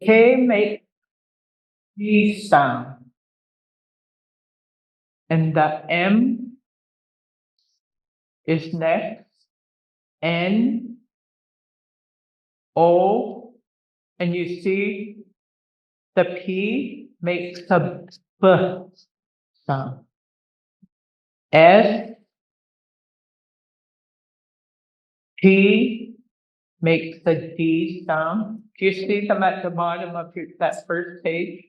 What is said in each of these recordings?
K makes G sound. And the M is next. N, O, and you see the P makes a B sound. S, T makes a D sound. Do you see them at the bottom of that first page?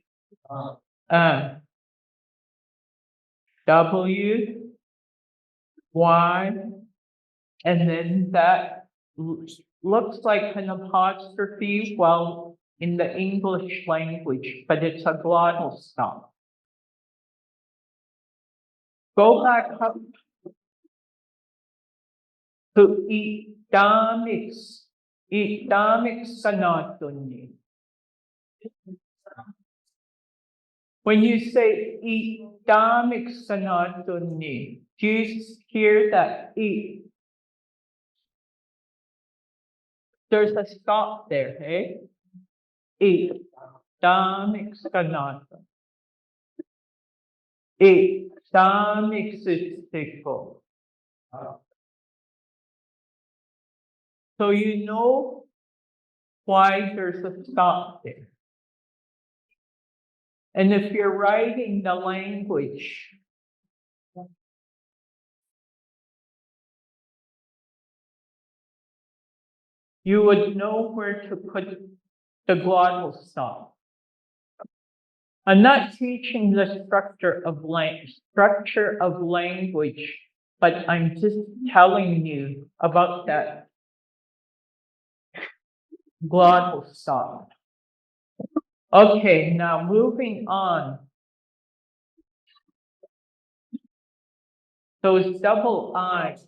W, Y, and then that looks like an apostrophe, well, in the English language, but it's a glottal stop. Go back up to idamics. Idamics sanatuni. When you say idamics sanatuni, do you hear that E? There's a stop there, eh? Idamics sanatuni. Idamixistiko. So you know why there's a stop there. And if you're writing the language, you would know where to put the glottal stop. I'm not teaching the structure of language, but I'm just telling you about that glottal stop. Okay, now moving on. Those double I's,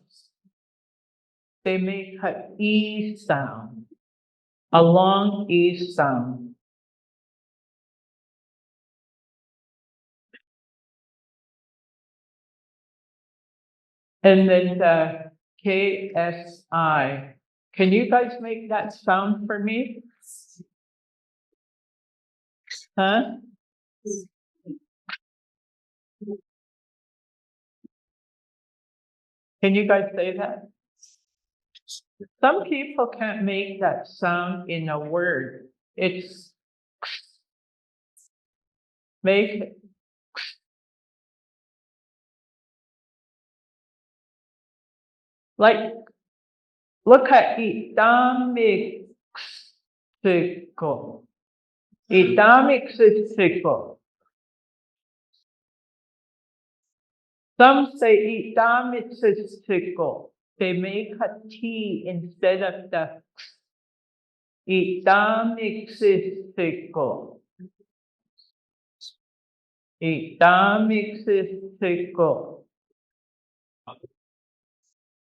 they make an E sound, a long E sound. And then the KSI. Can you guys make that sound for me? Huh? Can you guys say that? Some people can't make that sound in a word. It's make it. Like, look at idamixico. Idamixico. Some say idamixico. They make a T instead of the idamixico. Idamixico.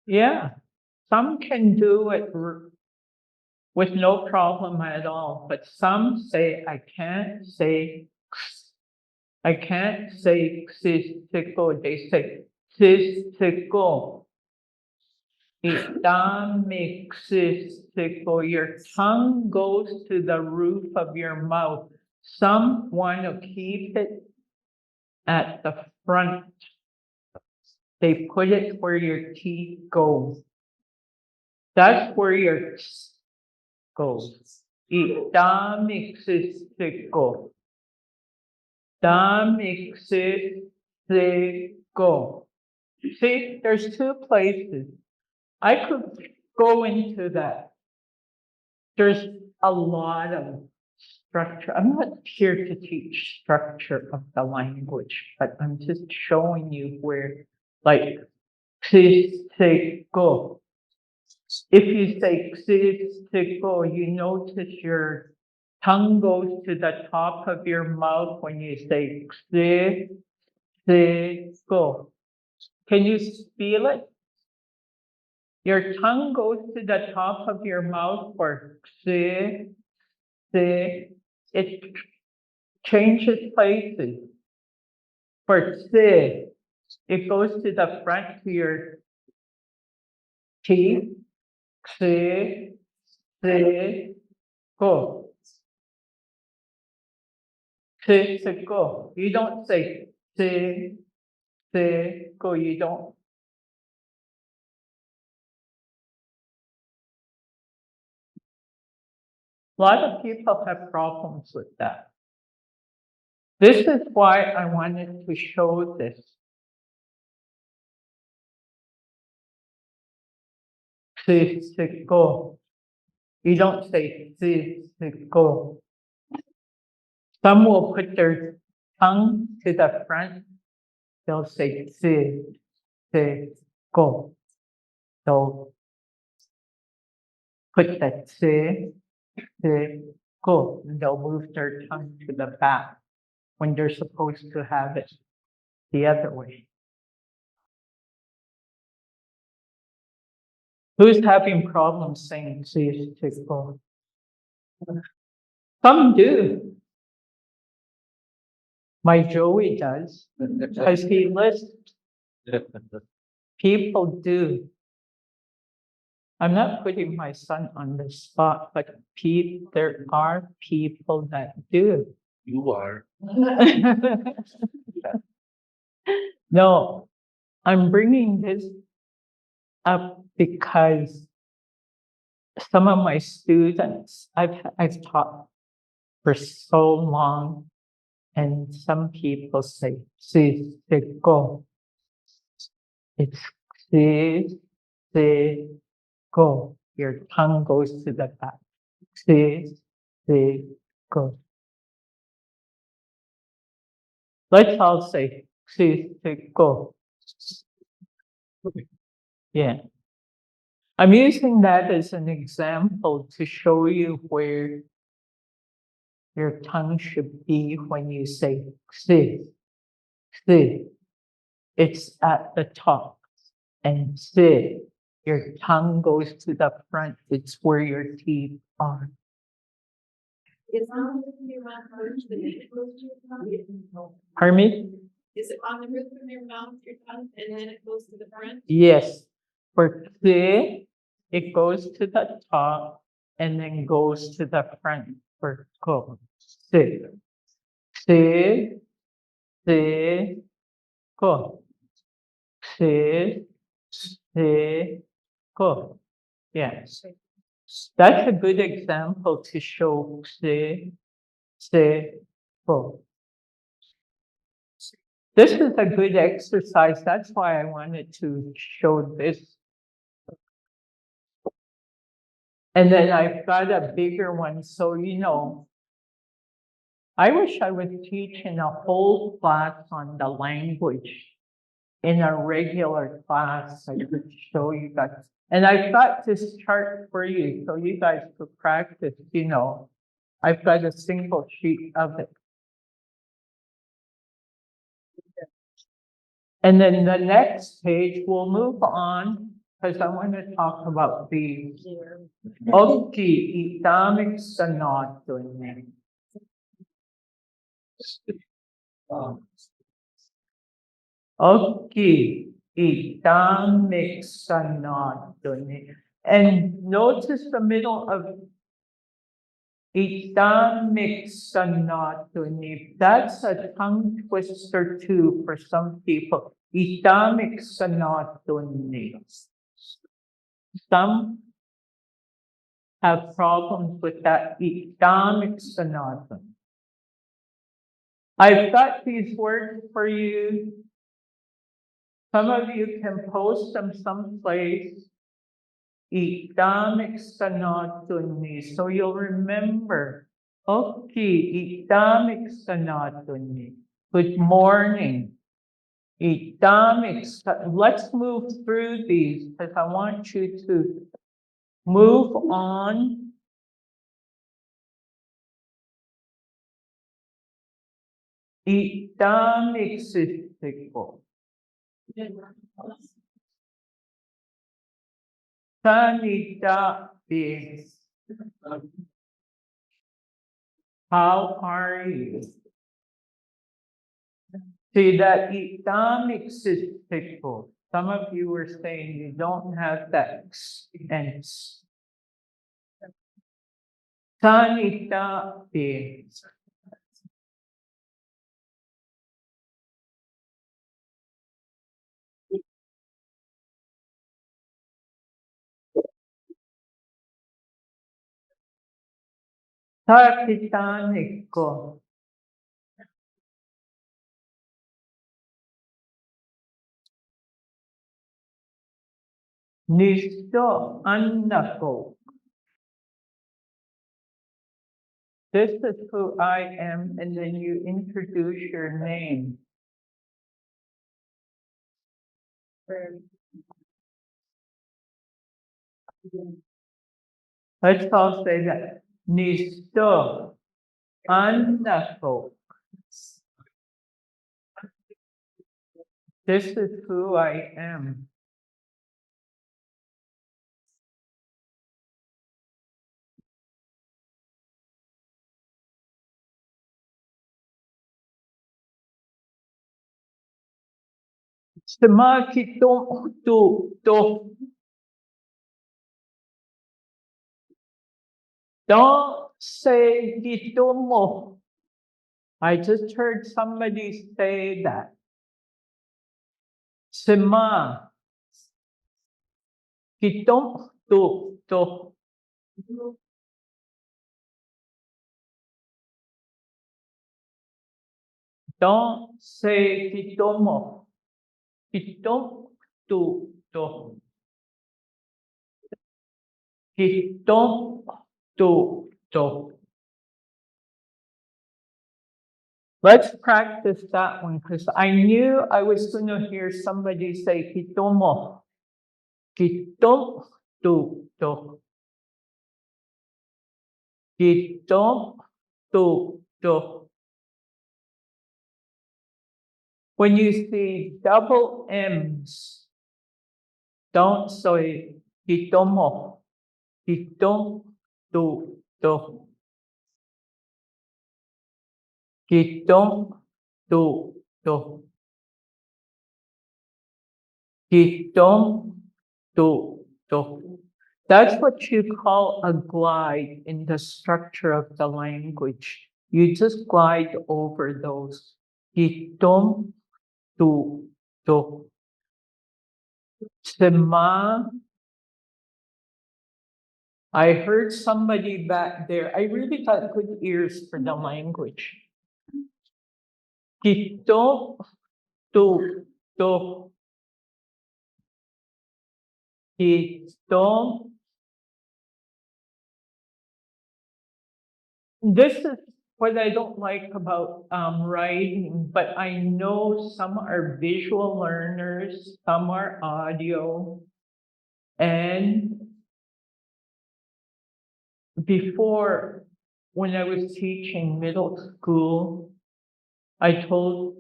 Yeah, some can do it with no problem at all, but some say, I can't say xistico, they say xistico. Idamixistico, your tongue goes to the roof of your mouth. Some want to keep it at the front. They put it where your teeth go. That's where your goes. Idamixistico. Damixistico. See, there's two places. I could go into that. There's a lot of structure. I'm not here to teach structure of the language, but I'm just showing you where, like, xistico. If you say xistico, you notice your tongue goes to the top of your mouth when you say xistico. Can you feel it? Your tongue goes to the top of your mouth for it changes places. For it goes to the front to your teeth. Go. go. You don't say go. You don't. A lot of people have problems with that. This is why I wanted to show this. Go. You don't say go. Some will put their tongue to the front. They'll say go. They'll put the go. And they'll move their tongue to the back when they're supposed to have it the other way. Who's having problems saying go? Some do. My Joey does, because he lists. People do. I'm not putting my son on the spot, but there are people that do. You are. No, I'm bringing this up because some of my students, I've taught for so long, and some people say, go. It's go. Your tongue goes to the back. Go. Let's all say, go. Yeah. I'm using that as an example to show you where your tongue should be when you say it's at the top, and your tongue goes to the front. It's where your teeth are. Is on the roof of your mouth first, and then it goes to your tongue? Pardon me? Is it on the roof of your mouth, your tongue, and then it goes to the front? Yes. For it goes to the top and then goes to the front for go. Go. Go. Yes. That's a good example to show go. This is a good exercise. That's why I wanted to show this. And then I've got a bigger one. So, I wish I was teaching a whole class on the language in a regular class. I could show you guys. And I've got this chart for you so you guys could practice, I've got a single sheet of it. And then the next page, we'll move on because I want to talk about the itamic sanatun. Itamic sanatun. And notice the middle of itamic sanatun. That's a tongue twister too for some people. Itamic sanatun. Some have problems with that itamic sanatun. I've got these words for you. Some of you can post them someplace. Itamic sanatun. So you'll remember. Itamic sanatun. Good morning. Let's move through these because I want you to move on. Itamic sistiko. Sanita is. How are you? See that itamic sistiko. Some of you were saying you don't have that X. Sanita is. Takitaniko. Nisto Annako. This is who I am, and then you introduce your name. Let's all say that. Nisto Annako. This is who I am. Sema kitong to. Don't say kitomo. I just heard somebody say that. Sema kitong to. Don't say kitomo. Kitong to. Kitong to. Let's practice that one because I knew I was going to hear somebody say kitomo. Kitong to. Kitong to. When you see double M's, don't say kitomo. Kitong to. Kitong to. Kitong to. That's what you call a glide in the structure of the language. You just glide over those. Kitong to. Sema. I heard somebody back there. I really got good ears for the language. Kitong to. Kitong. This is what I don't like about writing, but I know some are visual learners, some are audio. And before, when I was teaching middle school, I told,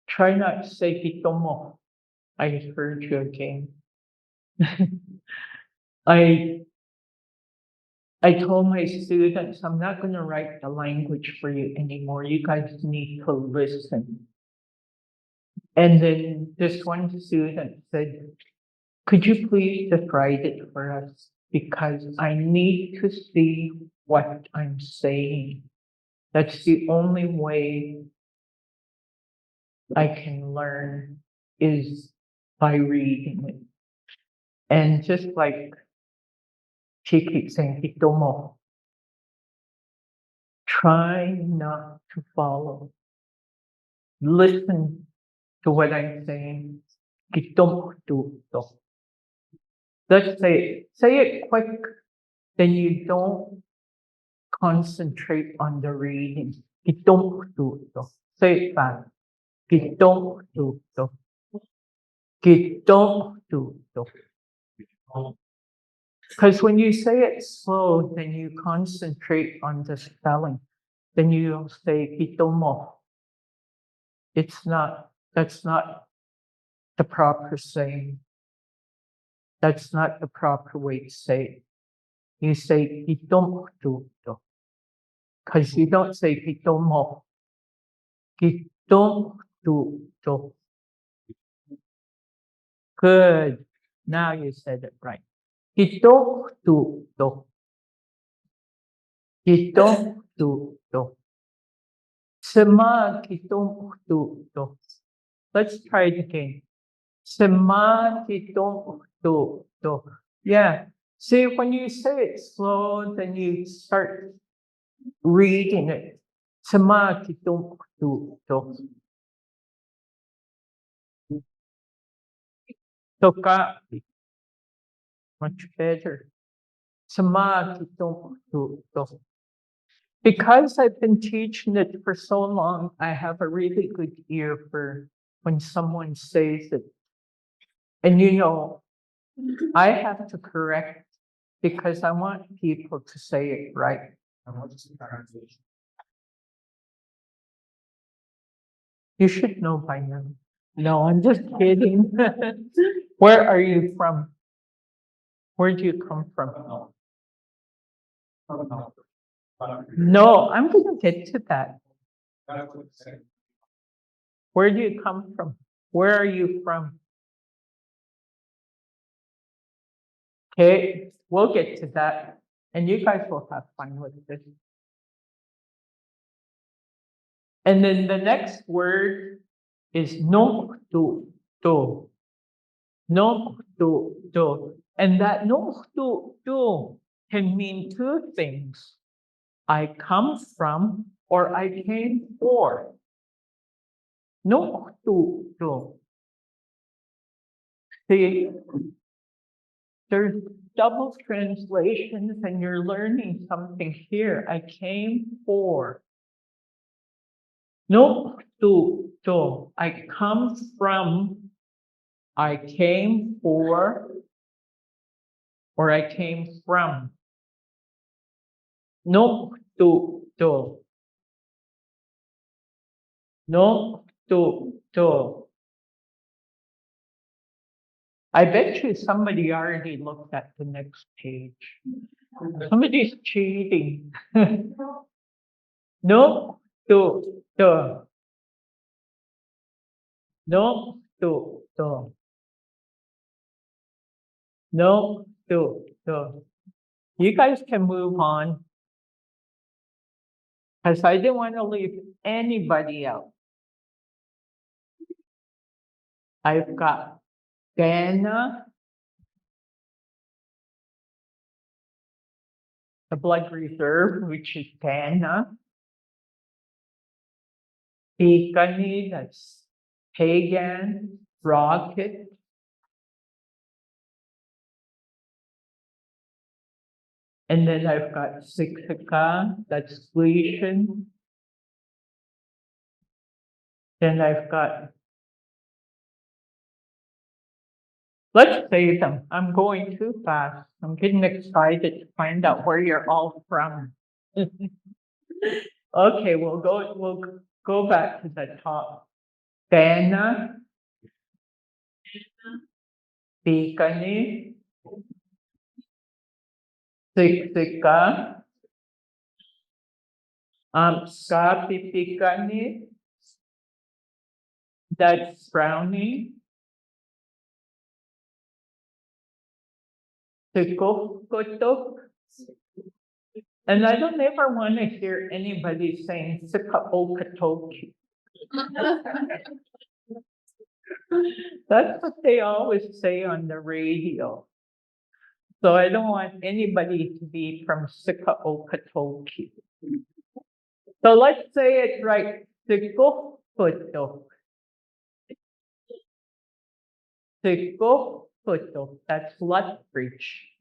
try not to say kitomo. I heard you again. I told my students, I'm not going to write the language for you anymore. You guys need to listen. And then this one student said, could you please just write it for us? Because I need to see what I'm saying. That's the only way I can learn is by reading it. And just like she keeps saying, Hitomo, try not to follow. Listen to what I'm saying. Hitomo to. Let's say it quick, then you don't concentrate on the reading. Kitong tuto. Say it fast. Kitong tuto. Kitong tuto. Because when you say it slow, then you concentrate on the spelling. Then you say kitomo. That's not the proper saying. That's not the proper way to say it. You say kitong tuto. Because you don't say kitomo. Kitong tuto. Good. Now you said it right. Kitong tuto. Kitong tuto. Sema kitong tuto. Let's try it again. Sema kitong tuto. Yeah. See, when you say it slow, then you start reading it. Sama kitong to. Toka. Much better. Sama kitong to. Because I've been teaching it for so long, I have a really good ear for when someone says it. And I have to correct because I want people to say it right. You should know by now. No, I'm just kidding. Where are you from? Where do you come from? No, I'm going to get to that. Where do you come from? Where are you from? Okay, we'll get to that. And you guys will have fun with this. And then the next word is no to. No to. And that no to can mean two things. I come from or I came for. No to. See, there's double translations and you're learning something here. I came for. No to. I come from, I came for, or I came from. No to. No to. I bet you somebody already looked at the next page. Somebody's cheating. No to. No to. No to. You guys can move on. Because I didn't want to leave anybody out. I've got Dana, the blood reserve, which is Dana. Pikani, that's pagan, rocket. And then I've got Siksika, that's Grecian. Then I've got, let's say them. I'm going too fast. I'm getting excited to find out where you're all from. Okay, we'll go back to the top. Dana, Pikani, Siksika, Skapipikani, that's brownie. Kotok. And I don't ever want to hear anybody saying Sikaokatoki. That's what they always say on the radio. So I don't want anybody to be from Sikaokatoki. So let's say it right. Sikokotok. Sikokotok. That's Lethbridge.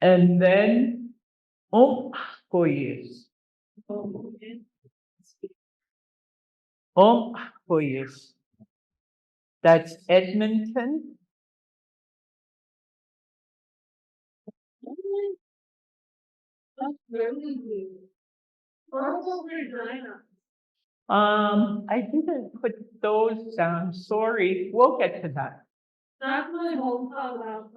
And then Koyes. Koyes. That's Edmonton. That's really good. I didn't put those down. Sorry. We'll get to that. That's my hometown.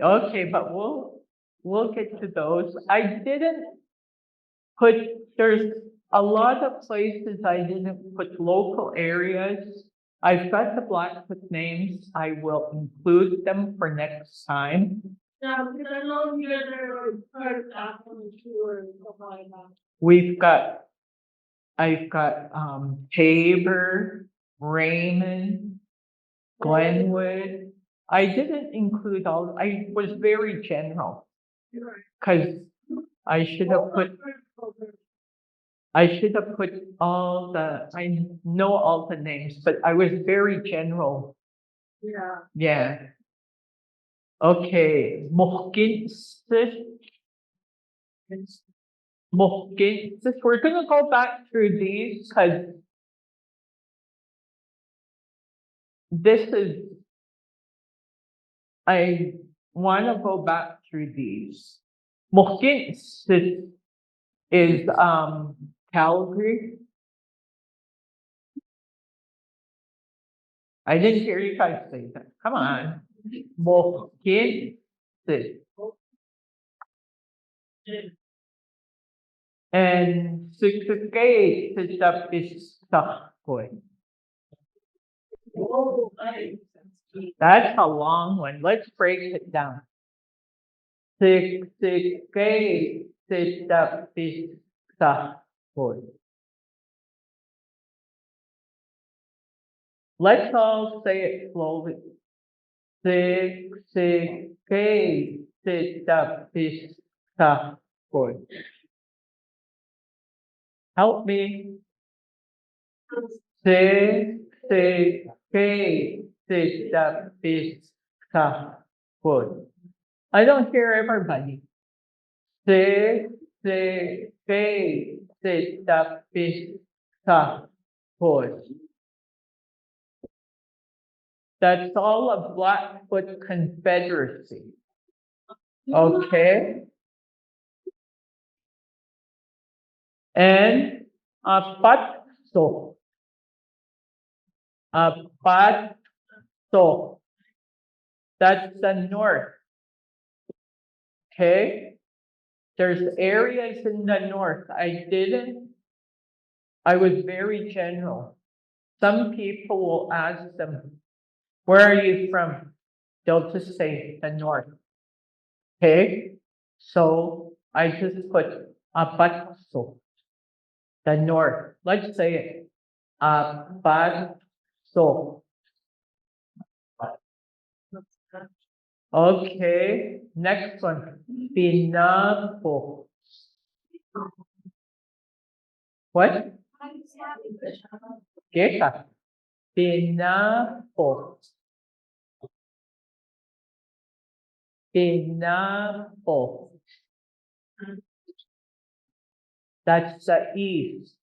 Okay, but we'll get to those. I didn't put, there's a lot of places I didn't put local areas. I've got the Blackfoot names. I will include them for next time. Yeah, because I know you guys are part of African tour and stuff like that. I've got Tabor, Raymond, Glenwood. I didn't include all, I was very general. Cause I should have put all I know all the names, but I was very general. Yeah. Yeah. Okay, Mohkinsis. We're gonna go back through these because I want to go back through these. Mohkinsis is Calgary. I didn't hear you guys say that. Come on. Mohkinsis. And Sukake is the Pistakoi. That's a long one. Let's break it down. Sukake is the Pistakoi. Let's all say it slowly. Sukake is the Pistakoi. Help me. Se que the pizza food. I don't hear everybody. Se que the pizza food. That's all of Blackfoot Confederacy. Okay. And a patso. A patso. That's the north. Okay. There's areas in the north. I was very general. Some people will ask them, where are you from? They'll just say the north. Okay. So I just put Abatso, the north. Let's say it. Abatso. Okay. Next one. Pinapo. What? Geka. Pinapo. Pinapo. That's the east.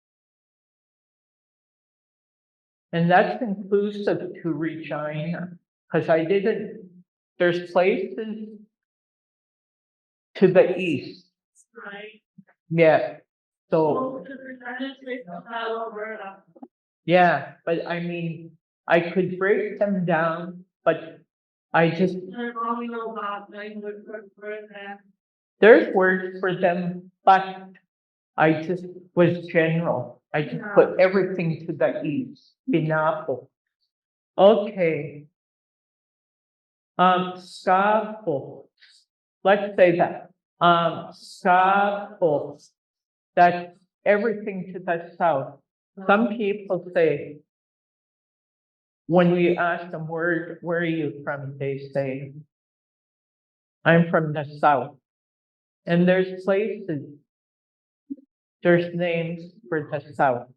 And that's inclusive to Regina, because there's places to the east. Right. Yeah. So, yeah, but I mean, I could break them down, but I just, there's words for them, but I just was general. I just put everything to the east. Pinapo. Okay. Scapo. Let's say that. Scapo. That's everything to the south. Some people say, when we ask them, where are you from? They say, I'm from the south. And there's names for the south.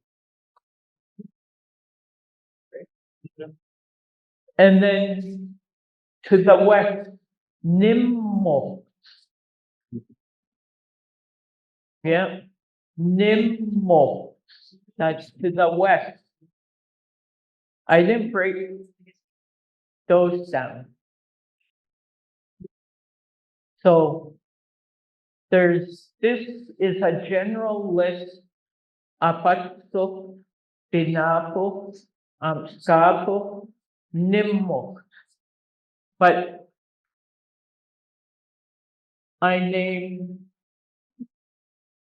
And then to the west, Nimmo. Yeah, Nimmo. That's to the west. I didn't break those down. So this is a general list. Apatso, Pinapo, Scapo, Nimmo. But I named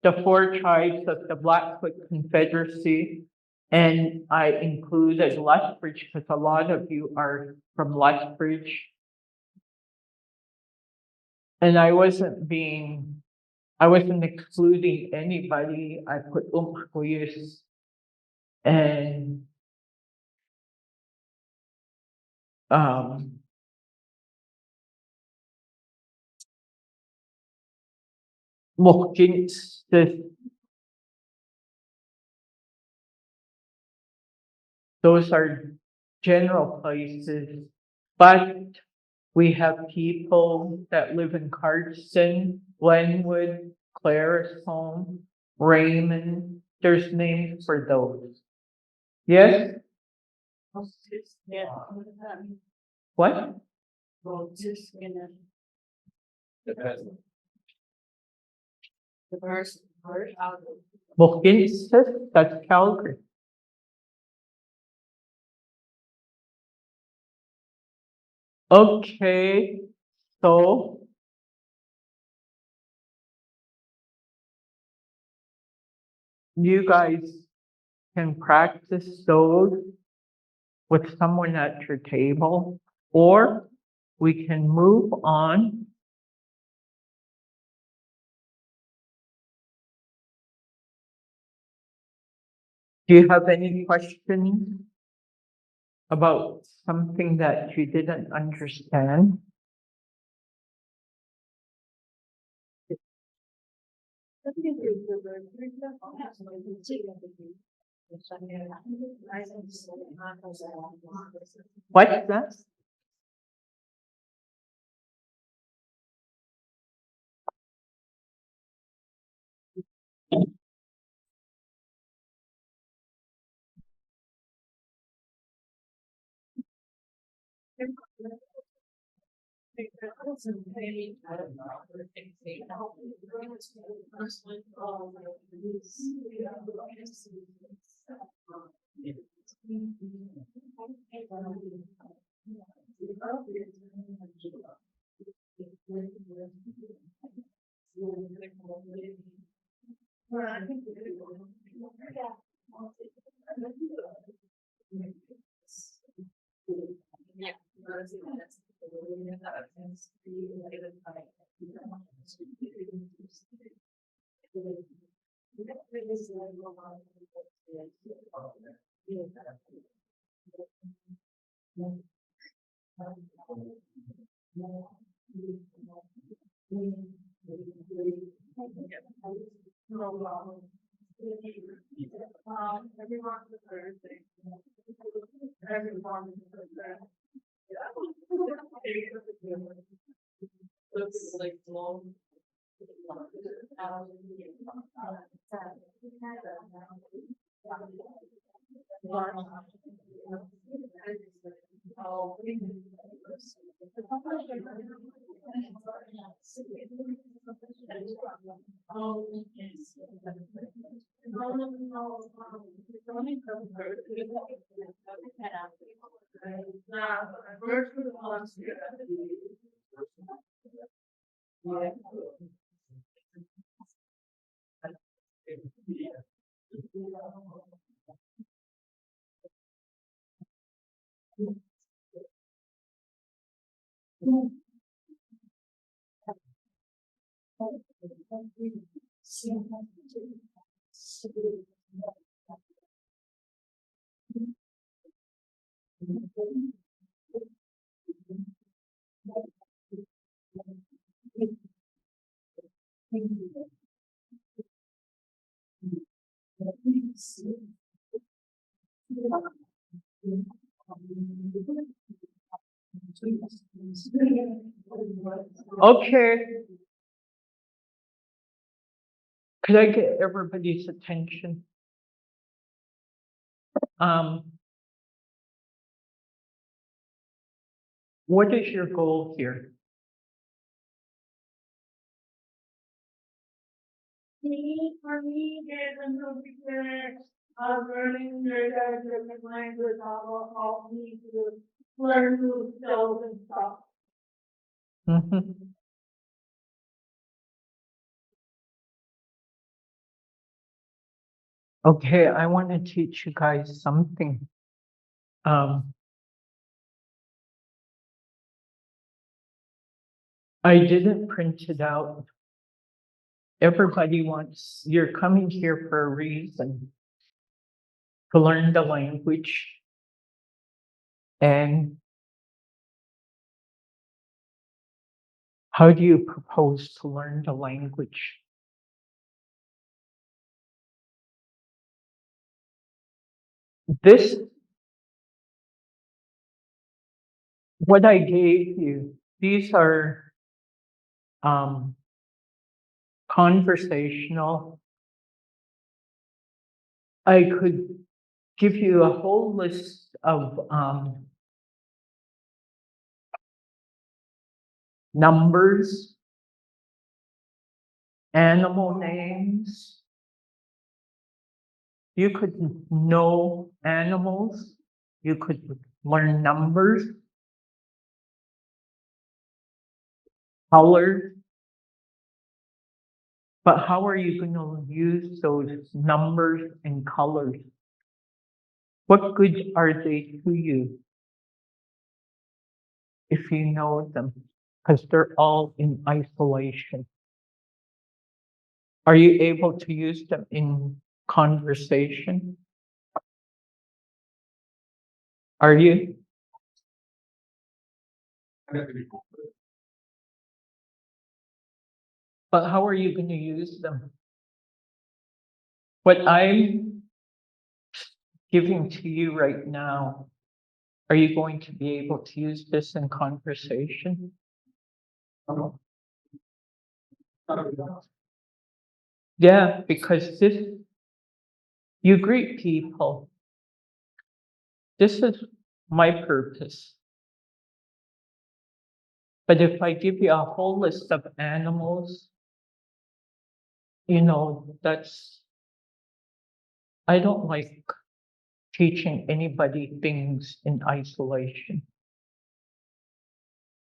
the 4 tribes of the Blackfoot Confederacy, and I included Lethbridge because a lot of you are from Lethbridge. And I wasn't excluding anybody. I put Umquis and Mohkin's those are general places, but we have people that live in Cardston, Glenwood, Claris Home, Raymond. There's names for those. Yes? Yeah. What does that mean? What? Well, just gonna. Depends. The first word out of. Mohkin's, that's Calgary. Okay, so you guys can practice those with someone at your table, or we can move on. Do you have any questions about something that you didn't understand? What's that? Looks like long. Okay. Could I get everybody's attention? What is your goal here? For me, there's a new picture of learning their different language, all need to learn new skills and stuff. Mhm. Okay, I want to teach you guys something. I didn't print it out. Everybody wants, you're coming here for a reason, to learn the language. And how do you propose to learn the language? this, what I gave you, these are conversational. I could give you a whole list of numbers, animal names. You could know animals. You could learn numbers, colors. But how are you going to use those numbers and colors? What good are they to you if you know them? Because they're all in isolation. Are you able to use them in conversation? Are you? But how are you going to use them? What I'm giving to you right now, are you going to be able to use this in conversation? Yeah, because this, you greet people. This is my purpose. But if I give you a whole list of animals, I don't like teaching anybody things in isolation.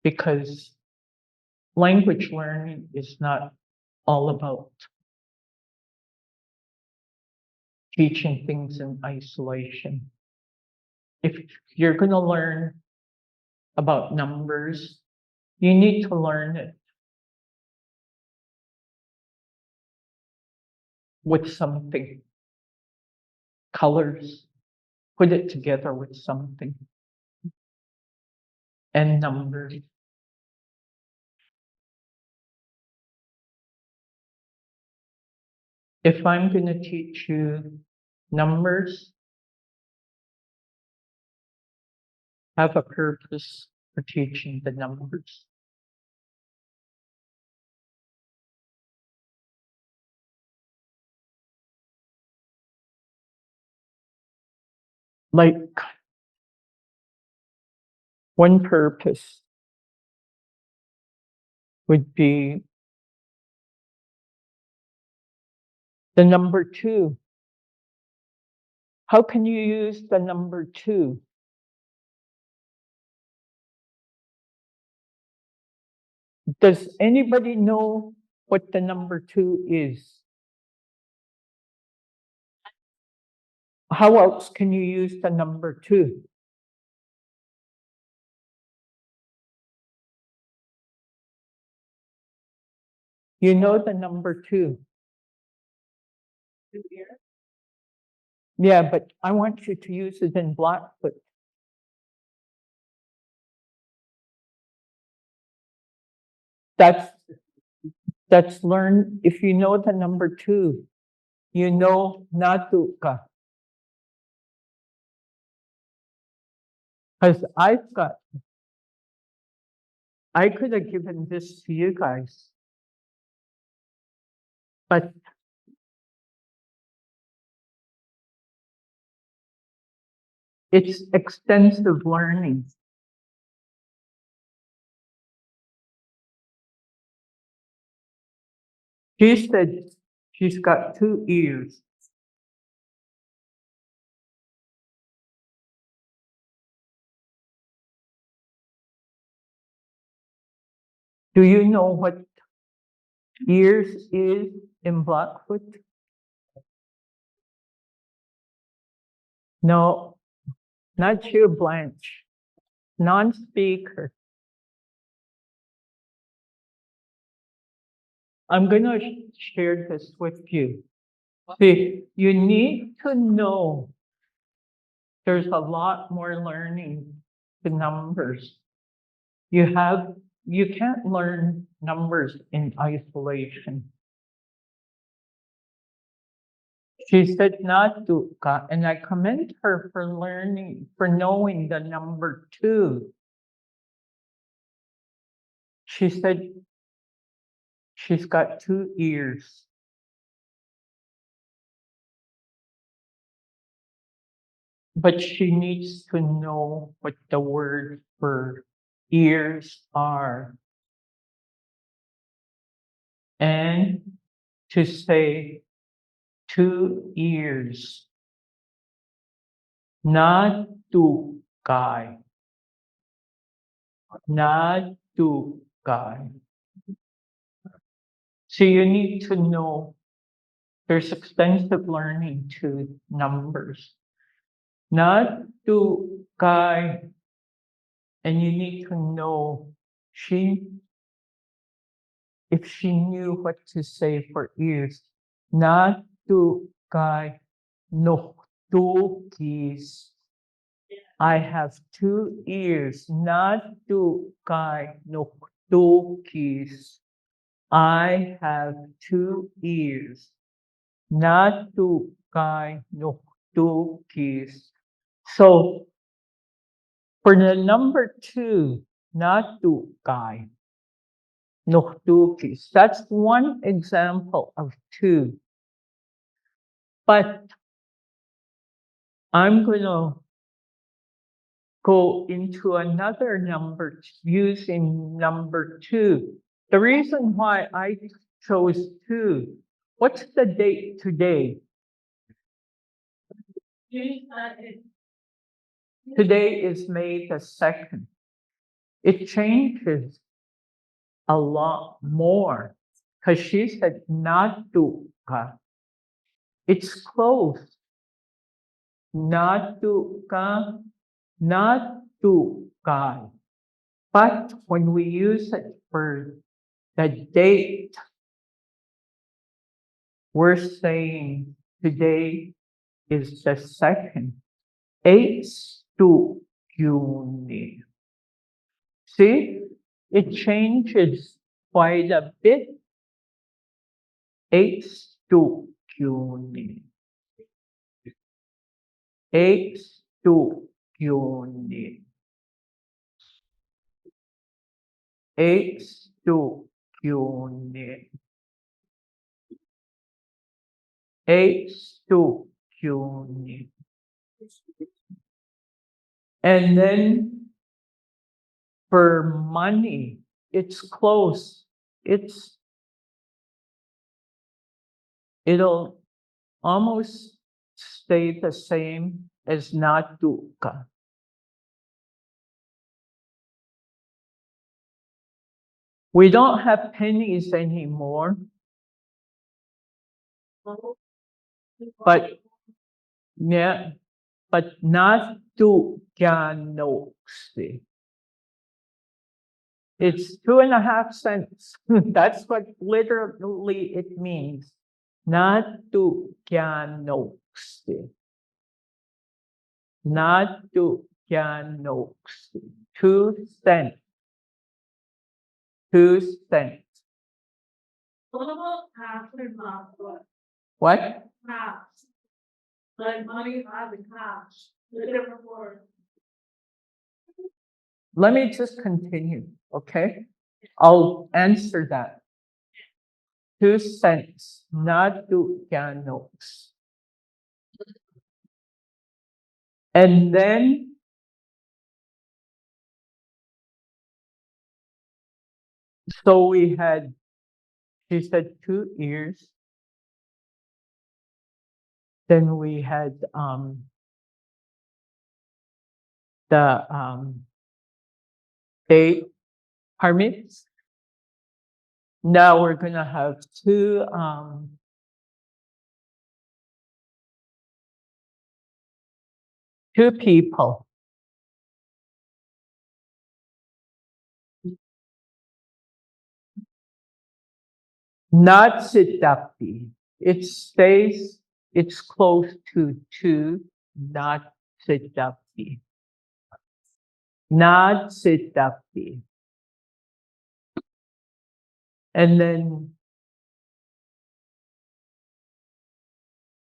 Because language learning is not all about teaching things in isolation. If you're going to learn about numbers, you need to learn it with something. Colors, put it together with something. And numbers. If I'm going to teach you numbers, have a purpose for teaching the numbers. Like, one purpose would be the number 2. How can you use the number 2? Does anybody know what the number 2 is? How else can you use the number 2? You know the number 2. Yeah, but I want you to use it in Blackfoot. That's learn. If you know the number 2, you know natuka. Because I could have given this to you guys, but it's extensive learning. She said she's got 2 ears. Do you know what ears is in Blackfoot? No, not you, Blanche. Non-speaker. I'm going to share this with you. See, you need to know there's a lot more learning to numbers. You can't learn numbers in isolation. She said not dukkha, and I commend her for knowing the number 2. She said she's got 2 ears. But she needs to know what the word for ears are. And to say 2 ears, not dukkha, not dukkha. So you need to know there's extensive learning to numbers. Not dukkha, and you need to know if she knew what to say for ears, not dukkha nuktukis. I have 2 ears, not dukkha nuktukis. I have 2 ears, not dukkha nuktukis. So for the number 2, not dukkha nuktukis, that's one example of 2. But I'm going to go into another number using number 2. The reason why I chose 2, what's the date today? Today is May the 2nd. It changes a lot more because she said not dukkha. It's close. Not dukkha, not dukkha. But when we use it for the date, we're saying today is the 2nd. Juni. See, it changes quite a bit. Juni. Juni. Juni. Juni. And then for money, it's close. It'll almost stay the same as not dukkha. We don't have pennies anymore, but yeah, but not dukkanoksi. It's 2.5 cents. That's what literally it means. Not dukkanoksi. Not dukkanoksi. 2 cents. 2 cents. What about cash and passport? What? Cash. Like money as a cash, the different word. Let me just continue, okay? I'll answer that. 2 cents, not dukyanos. And then so we had, she said 2 ears. Then we had the date permits. Now we're gonna have 2 people. Not siddhapti. It stays, it's close to 2, not siddhapti. Not siddhapti. And then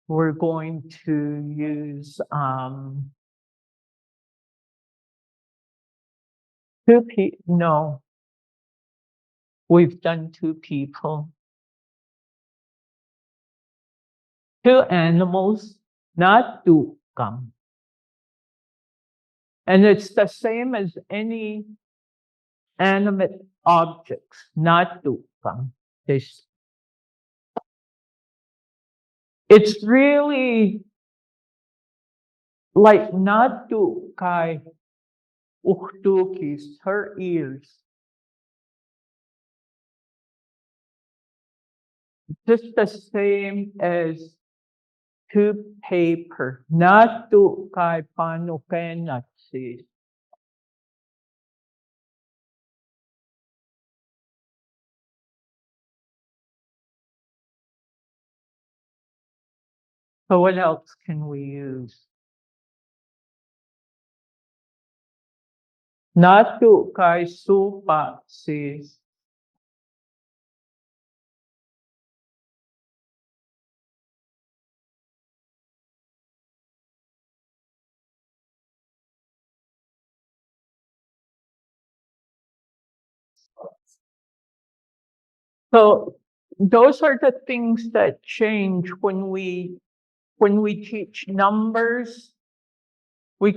we're going to use, 2 no. We've done 2 people. 2 animals, not tukang. And it's the same as any animate objects, not tukang. It's really like not tukay uktukis, her ears. Just the same as to paper, not tukay panukenatsis. So what else can we use? Not tukay supatsis. So those are the things that change when we teach numbers. You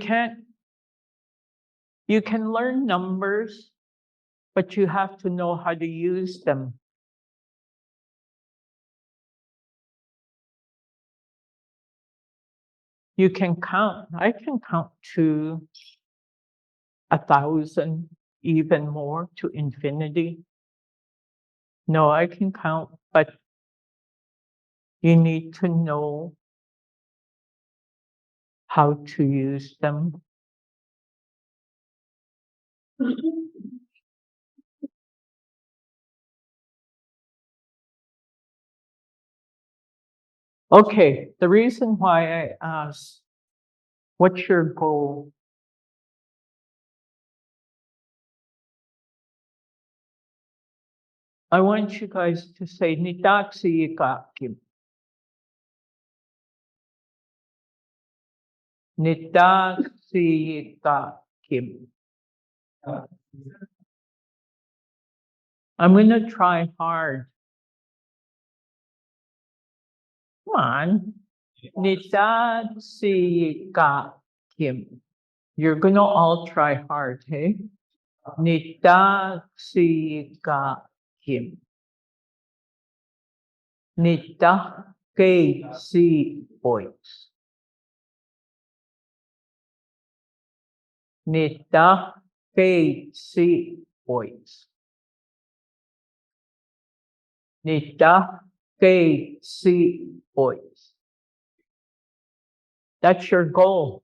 can learn numbers, but you have to know how to use them. You can count. I can count to 1,000, even more, to infinity. No, I can count, but you need to know how to use them. Okay, the reason why I asked, what's your goal? I want you guys to say nitaksi ikakim. Nitaksi ikakim. I'm gonna try hard. Come on. Nitaksi ikakim. You're gonna all try hard, hey? Nitaksi ikakim. Nita si voice. Nita si voice. Nita si voice. That's your goal.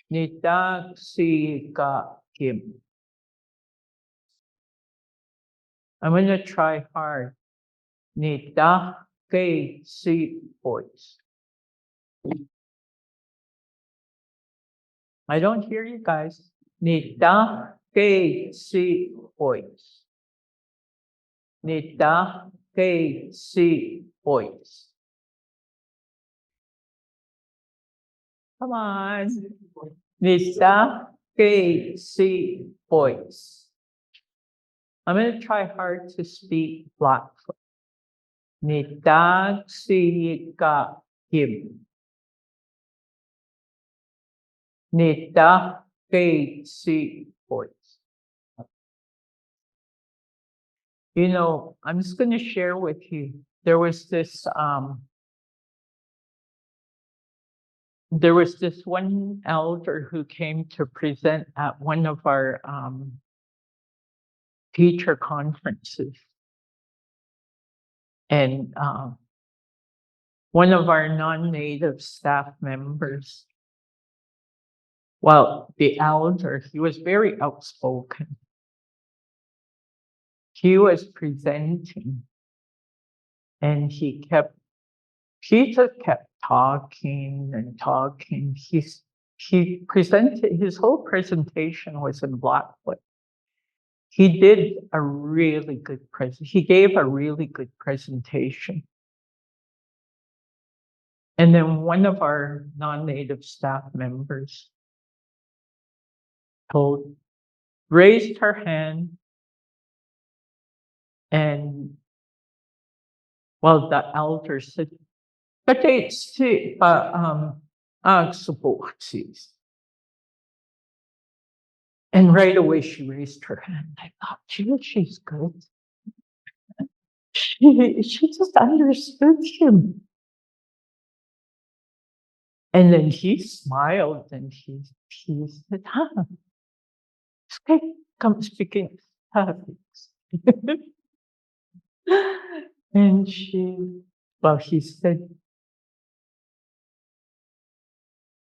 Nita si Kim. I'm gonna try hard. Nita si voice. I don't hear you guys. Nita si voice. Nita si voice. Come on. Nita si voice. I'm going to try hard to speak Blackfoot. Nita si Kim. Nita si voice. You know, I'm just going to share with you. There was this one elder who came to present at one of our teacher conferences. And one of our non-native staff members, well, the elder, he was very outspoken. He was presenting and he just kept talking and talking. He presented, his whole presentation was in Blackfoot. He did a really good he gave a really good presentation. And then one of our non-native staff members raised her hand, and the elder said, and right away she raised her hand. I thought, gee, she's good. She just understood him. And then he smiled and he said, okay, come speaking. And he said,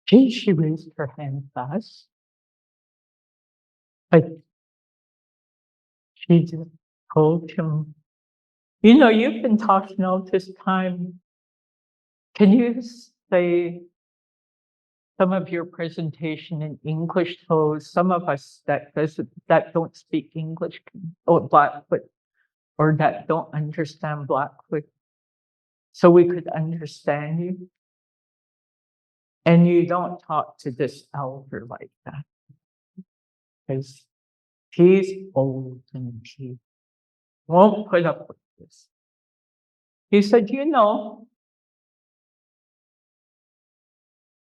gee, she raised her hand fast. But she just told him, you've been talking all this time. Can you say some of your presentation in English so some of us that don't speak English or Blackfoot or that don't understand Blackfoot, so we could understand you? And you don't talk to this elder like that because he's old and he won't put up with this. He said,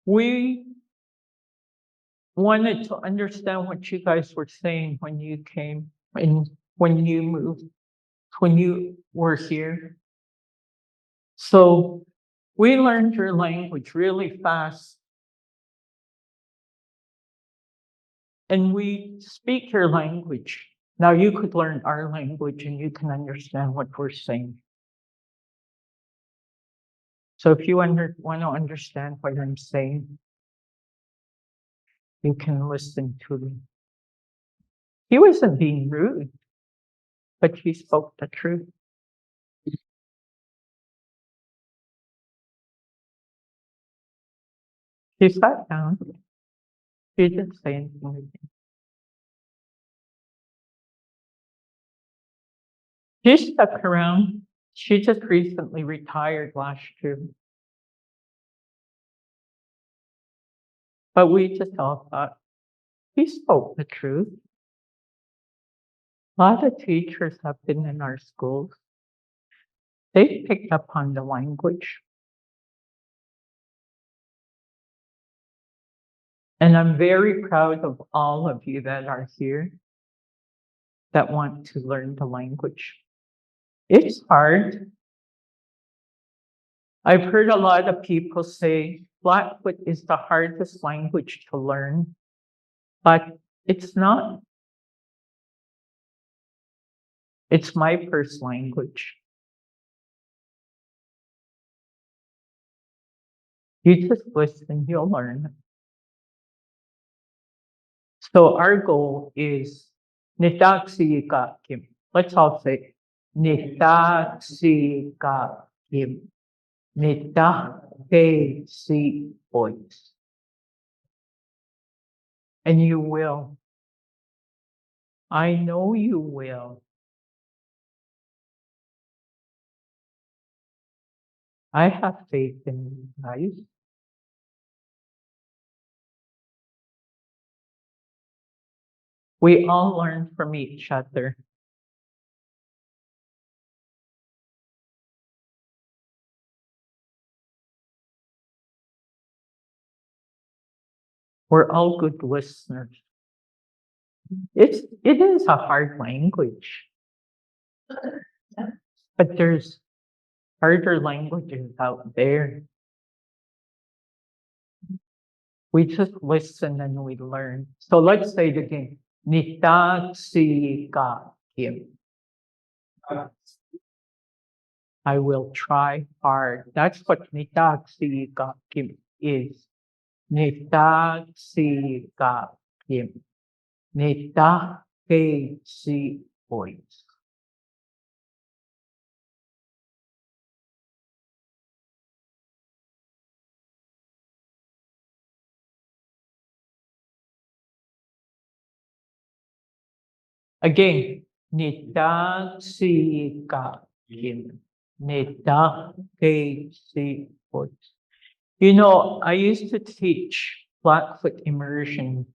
we wanted to understand what you guys were saying when you came and when you moved, when you were here. So we learned your language really fast. And we speak your language. Now you could learn our language and you can understand what we're saying. So if you want to understand what I'm saying, you can listen to me. He wasn't being rude, but he spoke the truth. He sat down. He didn't say anything again. She stuck around. She just recently retired last year. But we just all thought, he spoke the truth. A lot of teachers have been in our schools. They picked up on the language. And I'm very proud of all of you that are here that want to learn the language. It's hard. I've heard a lot of people say Blackfoot is the hardest language to learn, but it's not. It's my first language. You just listen, you'll learn. So our goal is Nitaksikakim. Let's all say Nitaksikakim. Nitake voice. And you will. I know you will. I have faith in you guys. We all learn from each other. We're all good listeners. It is a hard language, but there's harder languages out there. We just listen and we learn. So let's say it again. Nitaksikakim. I will try hard. That's what Nitaksikakim is. Nitaksikakim. Nitake voice. Again, Nitaksikakim. Nitake voice. You know, I used to teach Blackfoot immersion.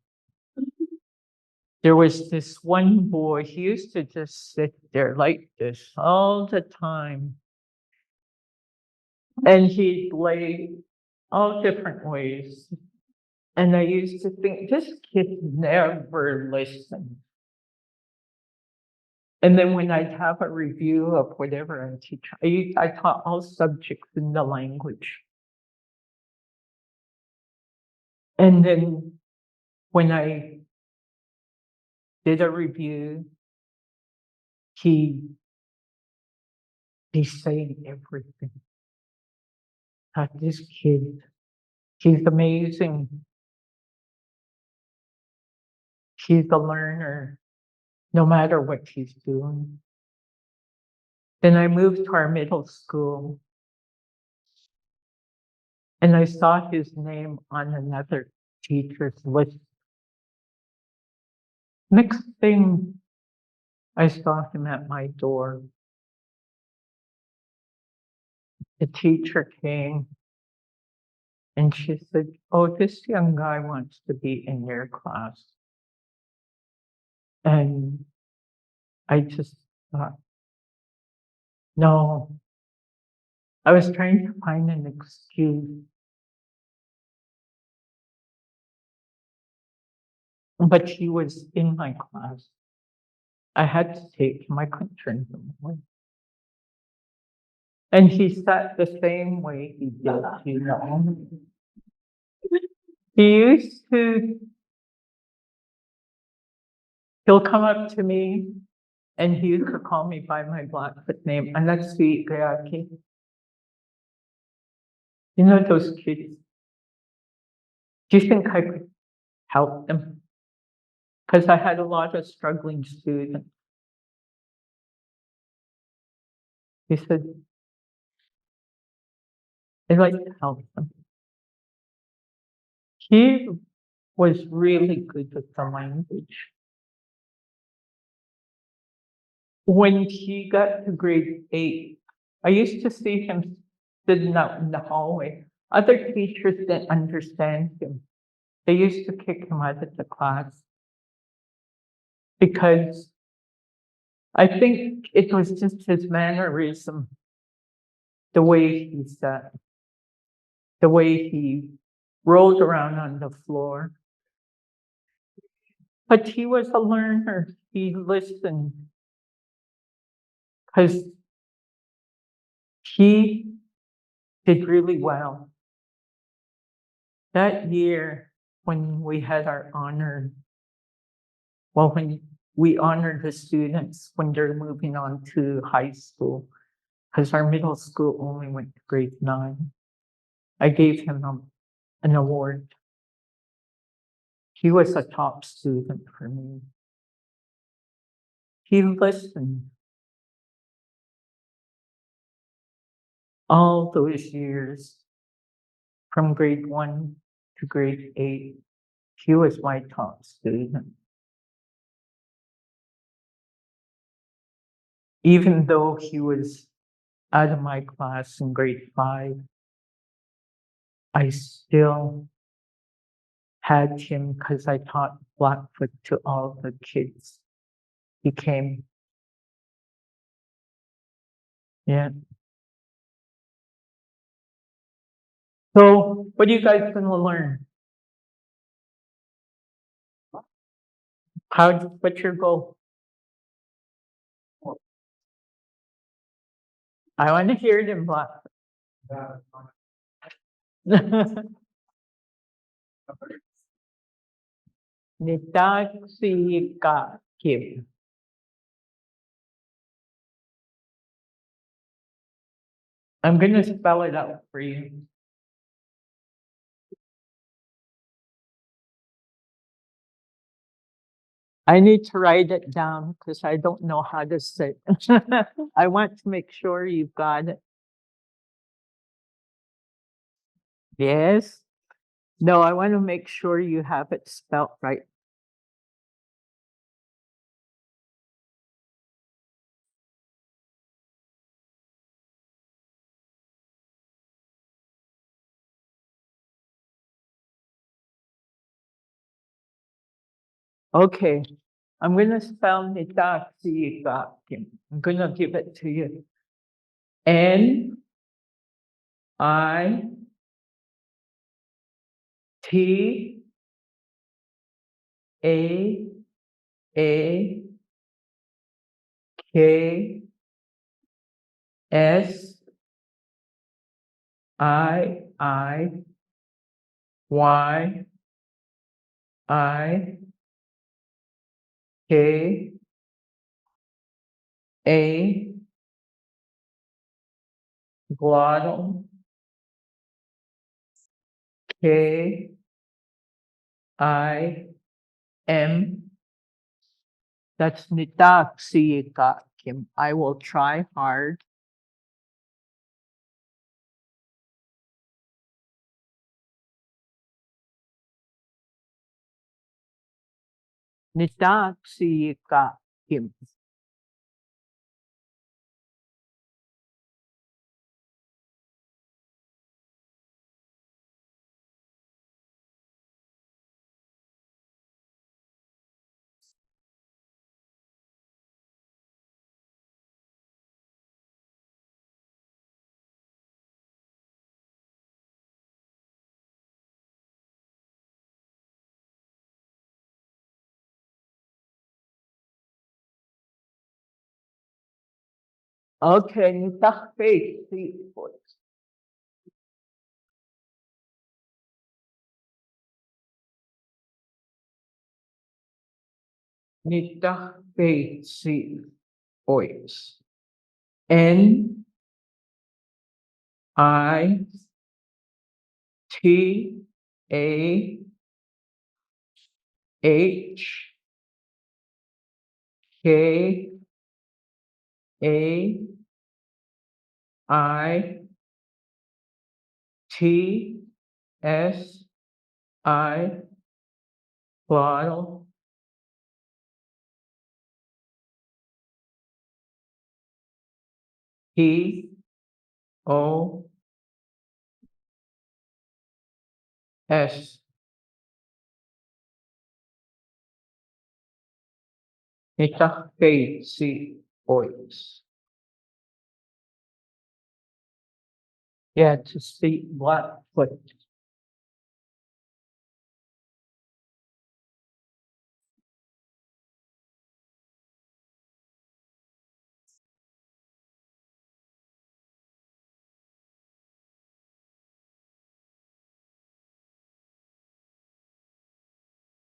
There was this one boy, he used to just sit there like this all the time. And he'd lay all different ways. And I used to think, this kid never listened. And then when I'd have a review of whatever I teach, I taught all subjects in the language. And then when I did a review, he'd be saying everything. Thought this kid, he's amazing. He's a learner, no matter what he's doing. Then I moved to our middle school, and I saw his name on another teacher's list. Next thing, I saw him at my door. The teacher came and she said, "Oh, this young guy wants to be in your class." And I just thought, no, I was trying to find an excuse. But he was in my class. I had to take him, I couldn't turn him away. And he sat the same way he did, you know. He used to, he'll come up to me and he used to call me by my Blackfoot name, and that's sweet, Gayaki. You know those kids? Do you think I could help them? Because I had a lot of struggling students. He said, I'd like to help them. He was really good with the language. When he got to grade 8, I used to see him sitting out in the hallway. Other teachers didn't understand him. They used to kick him out of the class because I think it was just his mannerism, the way he sat, the way he rolled around on the floor. But he was a learner. He listened because he did really well. That year, when we had our honor, well, when we honored the students when they're moving on to high school, because our middle school only went to grade 9, I gave him an award. He was a top student for me. He listened all those years, from grade 1 to grade 8. He was my top student. Even though he was out of my class in grade 5, I still had him because I taught Blackfoot to all the kids. He came. Yeah. So what are you guys going to learn? What's your goal? I want to hear it in Blackfoot. Nitaksika Kim. I'm going to spell it out for you. I need to write it down because I don't know how to say it. I want to make sure you've got it. Yes. No, I want to make sure you have it spelled right. Okay, I'm gonna spell Nitaksiikakim. I'm gonna give it to you. NIAAKSIYA glottal KIM. That's Nitaksiikakim. I will try hard. Nitaksiikakim. Okay, Nitakpeitsipoy. Nitakpeitsipoy. NITAKSI glottal POS. Nitakpeitsipoy. Yeah, to speak Blackfoot.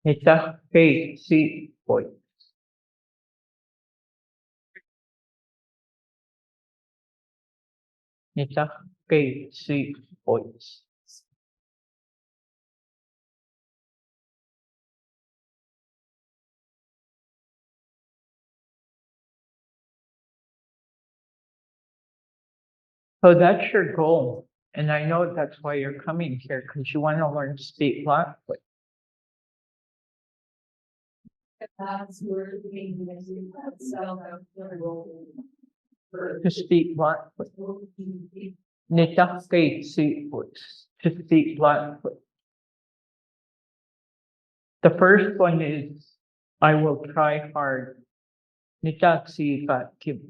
Nitakpeitsipoy. Nitakpeitsipoy. So that's your goal. And I know that's why you're coming here, because you want to learn to speak Blackfoot. That's where the game is. So, To speak Blackfoot. Nitakpeitsipoy. To speak Blackfoot. The first one is, I will try hard. Nitaksiikakim.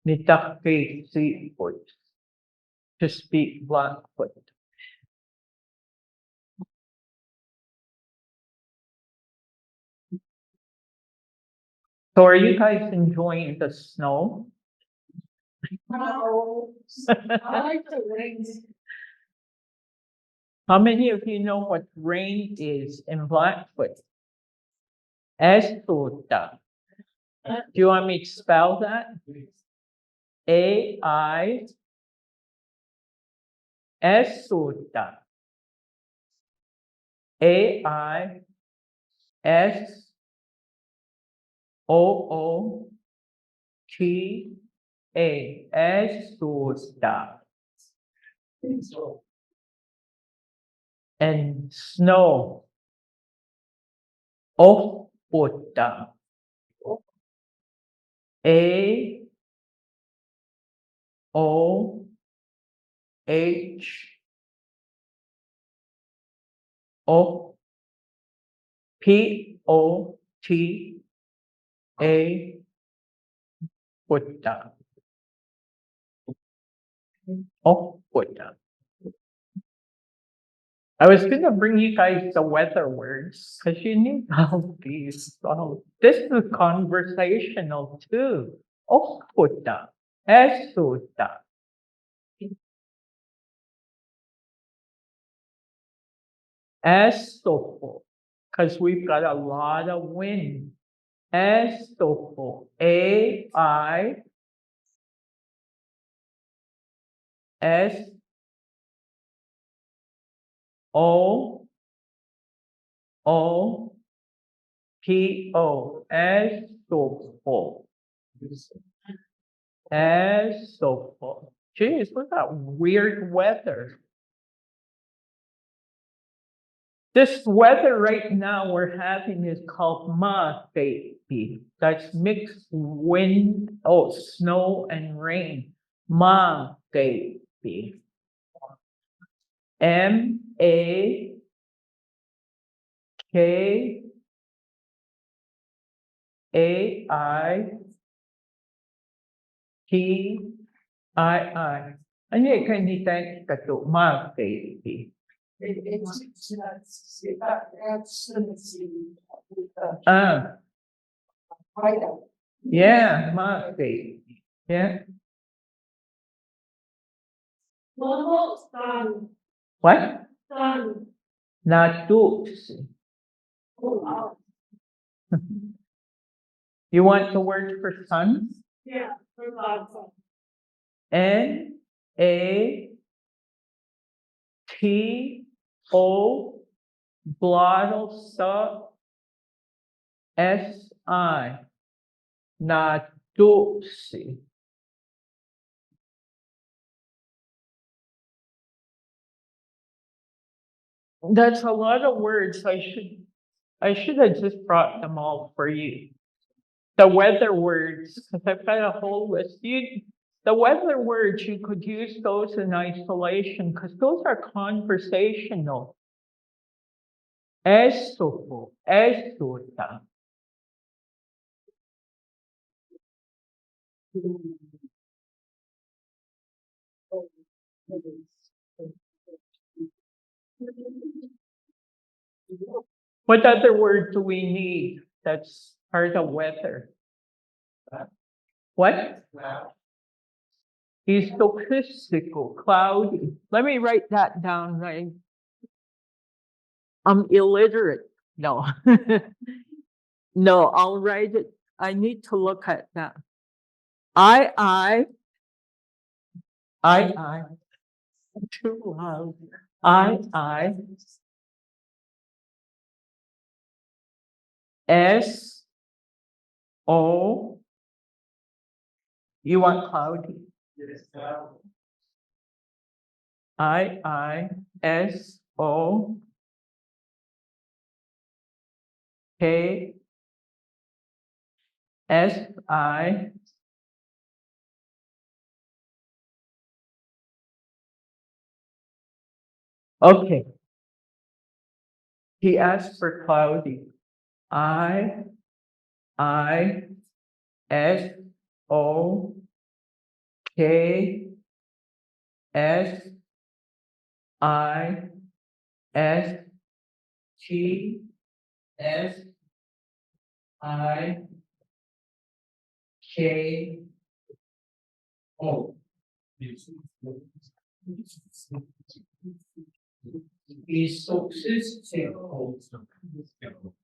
Nitakpeitsipoy. To speak Blackfoot. So are you guys enjoying the snow? no, I like the rings. How many of you know what rain is in Blackfoot? Estuta. Do you want me to spell that? A-I Estuta. A-I-S-O-O-T-A. Estuta. And snow. Ofuta. A O H O P-O-T-A, Kotok. Oh, Kotok. I was gonna bring you guys the weather words, because you need all these. Oh, this is conversational too. Oh, Kotok. Esuta. Estopo, because we've got a lot of wind. Estopo, A-I, S, O, O, P-O, Estopo. Estopo. Geez, look at that weird weather. This weather right now we're having is called ma baby. That's mixed wind, snow and rain. Ma baby. M-A-K-A-I-T-I-I. Ano yung kanita ka to? Ma baby. Yeah, ma baby. Yeah. Momo, sun, What? sun. Natus. Oh, wow. You want the word for sun? Yeah, for God's son. N-A-T-O blotto S-I. Natusi. That's a lot of words. I should have just brought them all for you. The weather words, because I've got a whole list. The weather words, you could use those in isolation because those are conversational. Estupo, estuta. What other word do we need that's part of weather? What? Statistical, cloudy. Let me write that down. I'm illiterate. No. No, I'll write it. I need to look at that. I, too loud. S, O, you want cloudy? S, O, K, S, I, okay. He asked for cloudy. I, S, O, K, S, I, S, T, S, I, K, O. Statistical. Statistical.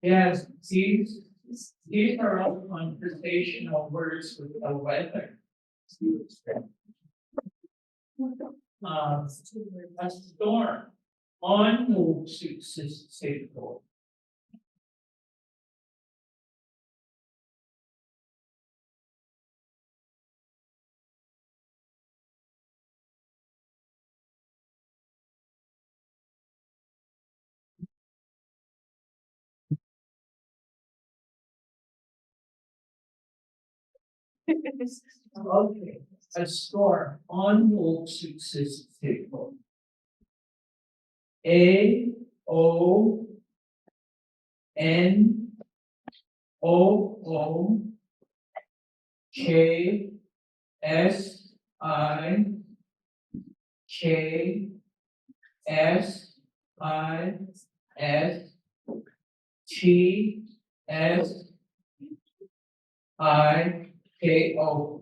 Yes, see, These are all conversational words with the weather. A storm on no successful. Okay, a storm on no successful. AOONKSIKSIKO.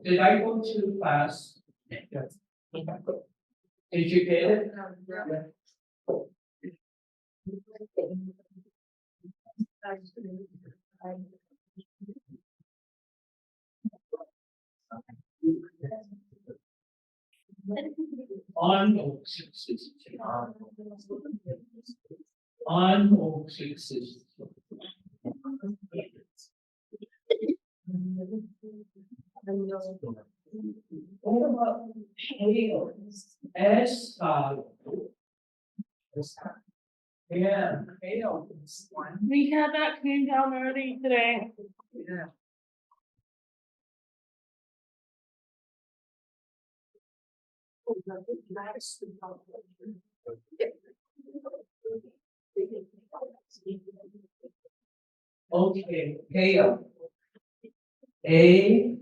Did I go too fast? Yes. Did you get it? On no successful. On no successful. What about hail? Yeah, hail is one. We had that came down early today. Yeah. Okay, hail. AISAAKO.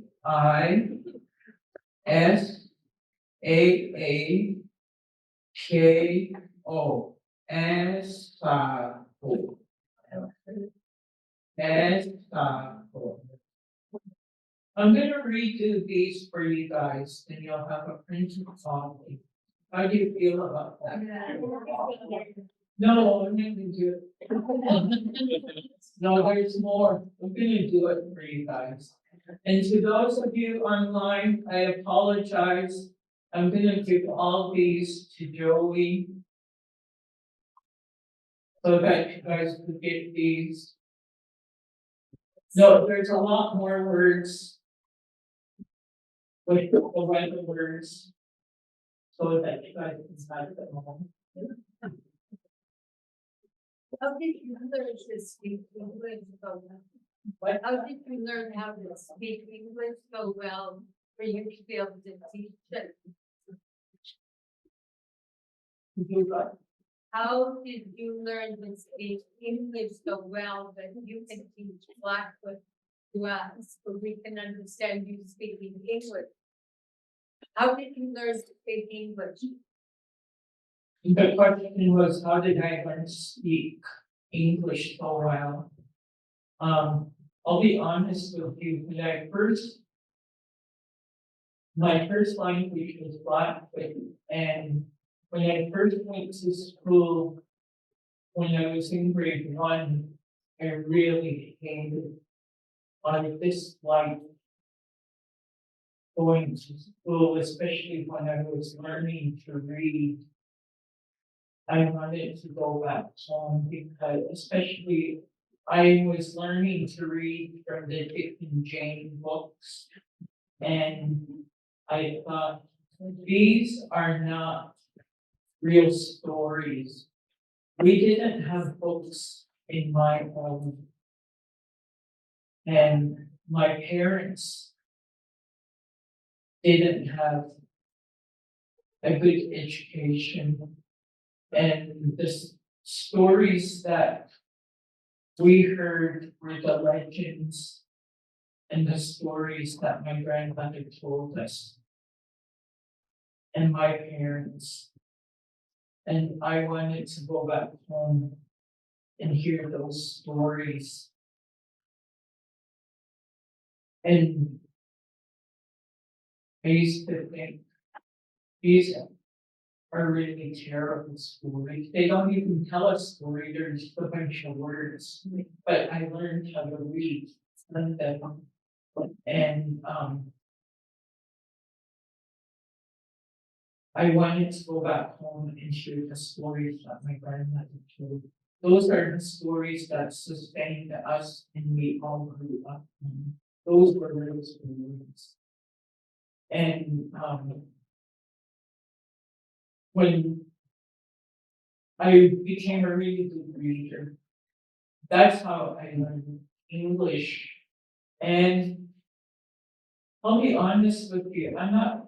Asako. Asako. I'm gonna redo these for you guys, and you'll have a printed copy. How do you feel about that? No, I'm not gonna do it. No, there's more. I'm gonna do it for you guys. And to those of you online, I apologize. I'm gonna give all these to Joey. So that you guys could get these. No, there's a lot more words. With the weather words. So that you guys can have them all. How did you learn to speak English so well? What? How did you learn how to speak English so well for you to be able to teach it? How did you learn to speak English so well that you can teach Blackfoot to us, so we can understand you speaking English? How did you learn to speak English? The question was, how did I learn to speak English so well? I'll be honest with you, my first language was Blackfoot, and when I first went to school, when I was in grade 1, I really hated on this life going to school, especially when I was learning to read. I wanted to go back home because, especially, I was learning to read from the Dick and Jane books. And I thought, these are not real stories. We didn't have books in my home. And my parents didn't have a good education. And the stories that we heard were the legends and the stories that my grandmother told us and my parents. And I wanted to go back home and hear those stories. And I used to think, are really terrible stories. They don't even tell a story, they're just a bunch of words. But I learned how to read some of them. And I wanted to go back home and share the stories that my grandmother told. Those are the stories that sustained us and we all grew up. Those were real stories. And when I became a really good reader, that's how I learned English. And I'll be honest with you, I'm not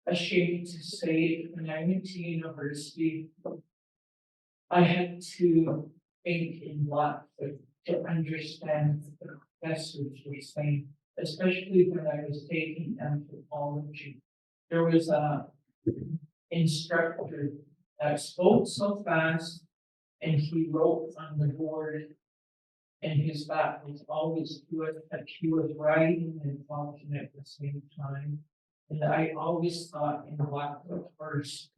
ashamed to say it. When I went to university, I had to think in Blackfoot to understand what the professors were saying, especially when I was taking anthropology. There was a instructor that spoke so fast and he wrote on the board and his back was always good, but he was writing and talking at the same time. And I always thought in Blackfoot first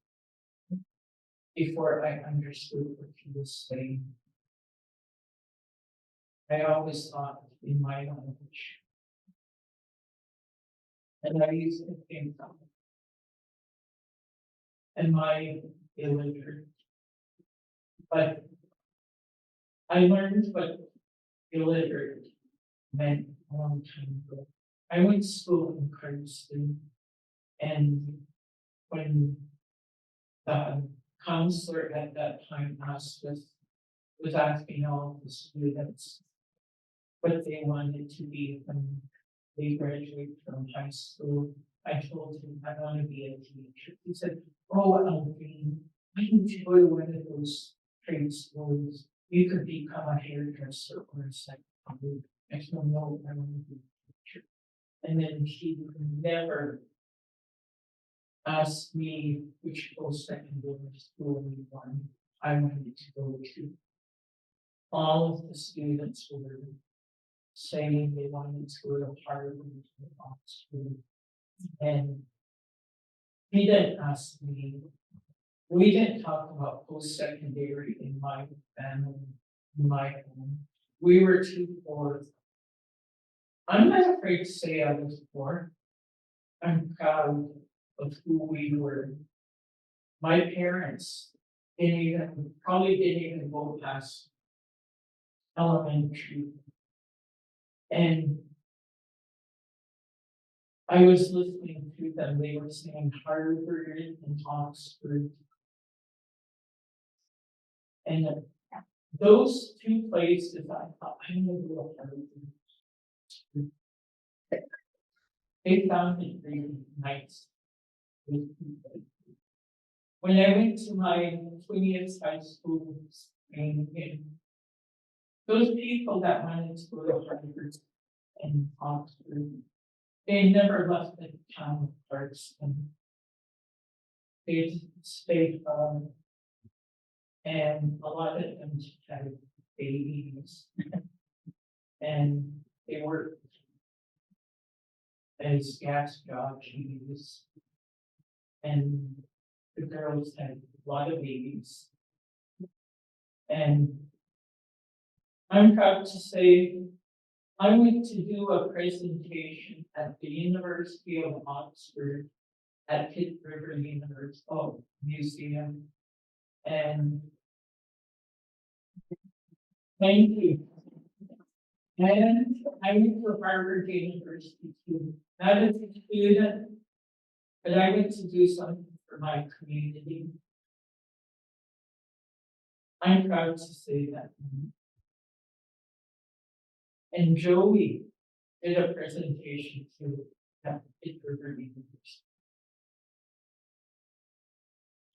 before I understood what he was saying. I always thought in my language. And I used to think, am I illiterate? But I learned what illiterate meant a long time ago. I went to school in Princeton, and when the counselor at that time was asking all the students what they wanted to be when they graduate from high school, I told him I want to be a teacher. He said, "Oh, Alvin, I enjoy one of those trade schools. You could become a hairdresser or a secretary." I said, "No, I want to be a teacher." And then he would never ask me which post-secondary school we wanted. I wanted to go to. All of the students were saying they wanted to go to Harvard or Oxford. And he didn't ask me. We didn't talk about post-secondary in my family, in my home. We were too poor. I'm not afraid to say I was poor. I'm proud of who we were. My parents probably didn't even go past elementary. And I was listening to them, they were saying Harvard and Oxford. And those two places, I thought, I'm gonna go to Harvard. They found it really nice. When I went to my 20th high school, and those people that wanted to go to Harvard and Oxford, they never left the town of Clarkston. They stayed home, and a lot of them had babies, and they worked as gas jockeys, and the girls had a lot of babies. And I'm proud to say I went to do a presentation at the University of Oxford at Pitt River Museum. And thank you. And I went to Harvard University too, not as a student, but I went to do something for my community. I'm proud to say that. And Joey did a presentation too at Pitt River University.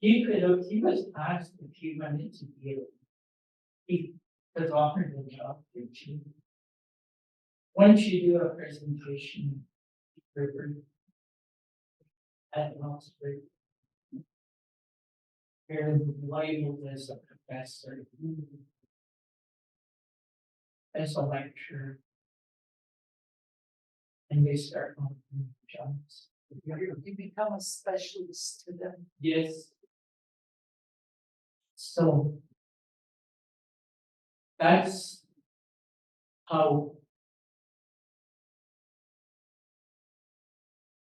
He was asked if he wanted to be he was offered a job there too. Once you do a presentation at Oxford, you're labeled as a professor, as a lecturer, and they start offering jobs. You become a specialist to them. Yes, So that's how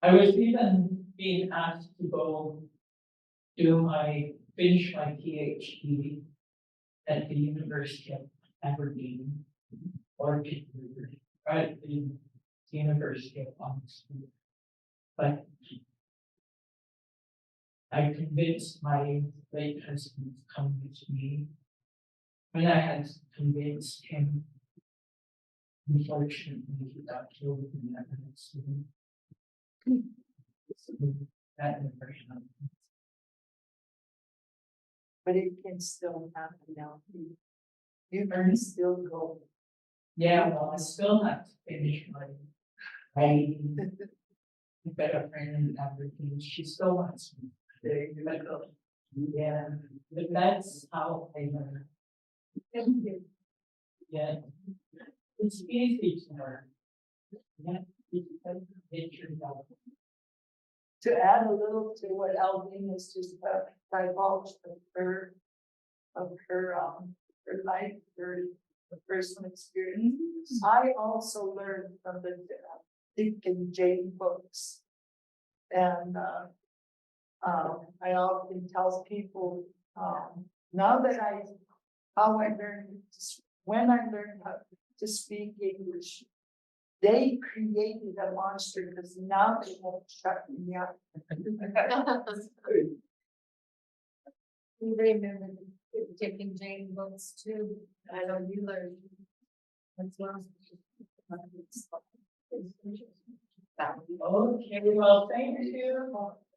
I was even being asked to go finish my PhD at the University of Aberdeen or right in the University of Oxford. But I convinced my late husband to come with me. When I had convinced him, unfortunately, he got killed in that accident. So that never happened. But it can still happen now. You can still go. Yeah, well, I still have to finish my writing. I've got a friend in Aberdeen, she still wants me. There you go. Yeah, but that's how I learn. Yeah, it's easy to learn. Yeah, it turns out. To add a little to what Alvin has just divulged of her life, her personal experience. I also learned from the Dick and Jane books. And I often tell people, now that when I learned how to speak English, they created a monster because now they won't shut me up. We remember the Dick and Jane books too. I know you learned as well. Okay, well, thank you.